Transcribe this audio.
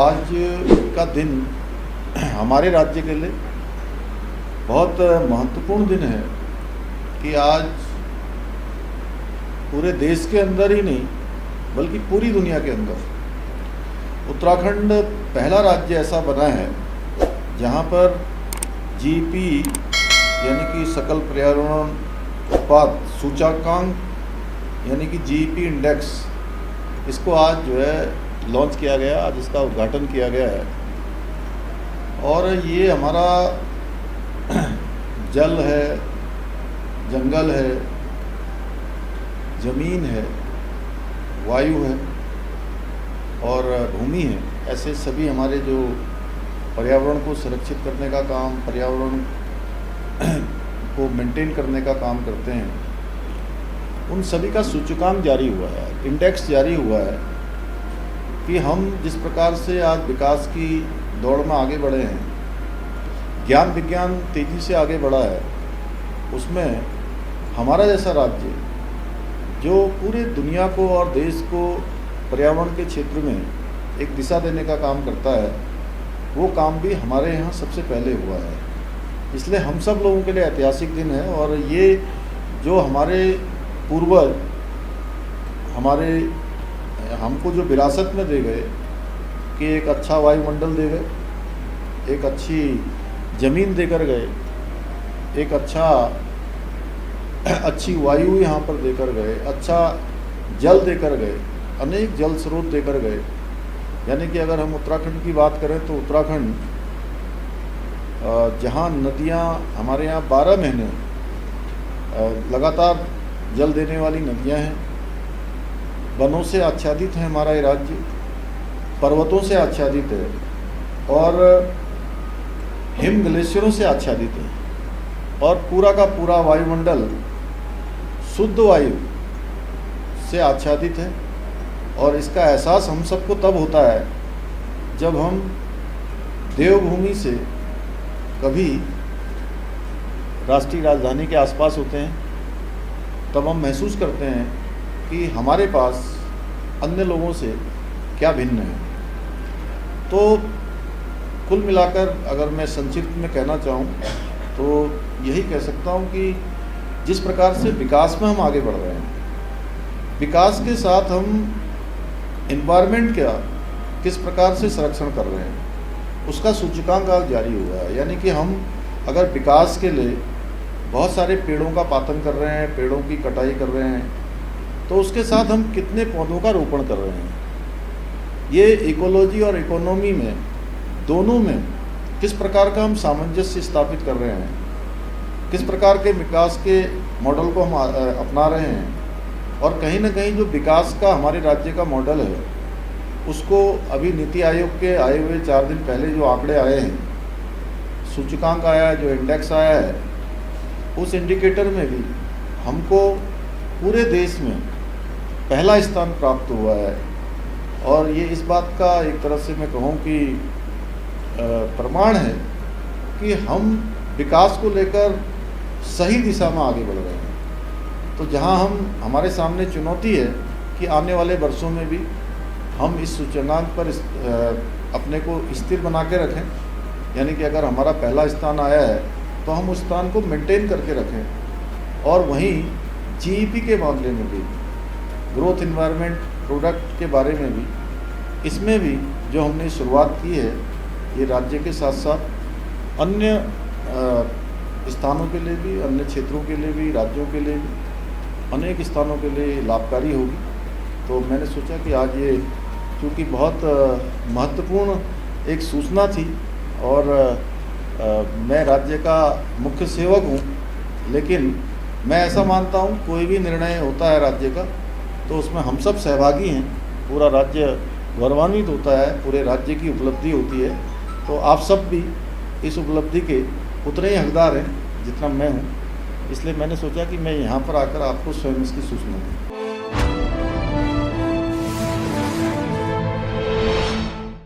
आज का दिन हमारे राज्य के लिए बहुत महत्वपूर्ण दिन है कि आज पूरे देश के अंदर ही नहीं बल्कि पूरी दुनिया के अंदर उत्तराखंड पहला राज्य ऐसा बना है जहां पर जीपी यानी कि सकल पर्यावरण उत्पाद सूचकांक यानी कि जीपी इंडेक्स, इसको आज जो है लॉन्च किया गया, आज इसका उद्घाटन किया गया है। और ये हमारा जल है, जंगल है, ज़मीन है, वायु है और भूमि है, ऐसे सभी हमारे जो पर्यावरण को सुरक्षित करने का काम, पर्यावरण को मेंटेन करने का काम करते हैं, उन सभी का सूचकांक जारी हुआ है, इंडेक्स जारी हुआ है कि हम जिस प्रकार से आज विकास की दौड़ में आगे बढ़े हैं, ज्ञान विज्ञान तेज़ी से आगे बढ़ा है, उसमें हमारा जैसा राज्य जो पूरे दुनिया को और देश को पर्यावरण के क्षेत्र में एक दिशा देने का काम करता है, वो काम भी हमारे यहाँ सबसे पहले हुआ है। इसलिए हम सब लोगों के लिए ऐतिहासिक दिन है। और ये जो हमारे पूर्वज हमको जो विरासत में दे गए कि एक अच्छा वायुमंडल दे गए, एक अच्छी ज़मीन देकर गए, एक अच्छी वायु यहाँ पर देकर गए, अच्छा जल देकर गए, अनेक जल स्रोत देकर गए। यानी कि अगर हम उत्तराखंड की बात करें तो उत्तराखंड जहाँ नदियाँ हमारे यहाँ 12 महीने लगातार जल देने वाली नदियाँ हैं, वनों से आच्छादित है हमारा ये राज्य, पर्वतों से आच्छादित है और हिम ग्लेशियरों से आच्छादित है और पूरा का पूरा वायुमंडल शुद्ध वायु से आच्छादित है। और इसका एहसास हम सबको तब होता है जब हम देवभूमि से कभी राष्ट्रीय राजधानी के आसपास होते हैं, तब हम महसूस करते हैं कि हमारे पास अन्य लोगों से क्या भिन्न है। तो कुल मिलाकर अगर मैं संक्षिप्त में कहना चाहूँ तो यही कह सकता हूँ कि जिस प्रकार से विकास में हम आगे बढ़ रहे हैं, विकास के साथ हम एनवायरनमेंट का किस प्रकार से संरक्षण कर रहे हैं, उसका सूचकांक आज जारी हुआ है। यानी कि हम अगर विकास के लिए बहुत सारे पेड़ों का पातन कर रहे हैं, पेड़ों की कटाई कर रहे हैं, तो उसके साथ हम कितने पौधों का रोपण कर रहे हैं। ये इकोलॉजी और इकोनॉमी में दोनों में किस प्रकार का हम सामंजस्य स्थापित कर रहे हैं, किस प्रकार के विकास के मॉडल को हम अपना रहे हैं। और कहीं ना कहीं जो विकास का हमारे राज्य का मॉडल है, उसको अभी नीति आयोग के आए हुए 4 दिन पहले जो आंकड़े आए हैं, सूचकांक आया है, जो इंडेक्स आया है, उस इंडिकेटर में भी हमको पूरे देश में पहला स्थान प्राप्त हुआ है। और ये इस बात का एक तरह से मैं कहूँ कि प्रमाण है कि हम विकास को लेकर सही दिशा में आगे बढ़ रहे हैं। तो जहाँ हमारे सामने चुनौती है कि आने वाले वर्षों में भी हम इस सूचकांक पर अपने को स्थिर बना के रखें, यानी कि अगर हमारा पहला स्थान आया है तो हम उस स्थान को मेंटेन करके रखें। और वहीं जीईपी के मामले में भी, ग्रोथ इन्वायरमेंट प्रोडक्ट के बारे में भी, इसमें भी जो हमने शुरुआत की है, ये राज्य के साथ साथ अन्य स्थानों के लिए भी, अन्य क्षेत्रों के लिए भी, राज्यों के लिए भी, अनेक स्थानों के लिए लाभकारी होगी। तो मैंने सोचा कि आज ये क्योंकि बहुत महत्वपूर्ण एक सूचना थी और मैं राज्य का मुख्य सेवक हूँ, लेकिन मैं ऐसा मानता हूँ कोई भी निर्णय होता है राज्य का तो उसमें हम सब सहभागी हैं, पूरा राज्य गौरवान्वित होता है, पूरे राज्य की उपलब्धि होती है। तो आप सब भी इस उपलब्धि के उतने ही हकदार हैं जितना मैं हूँ। इसलिए मैंने सोचा कि मैं यहाँ पर आकर आपको स्वयं इसकी सूचना दूँ।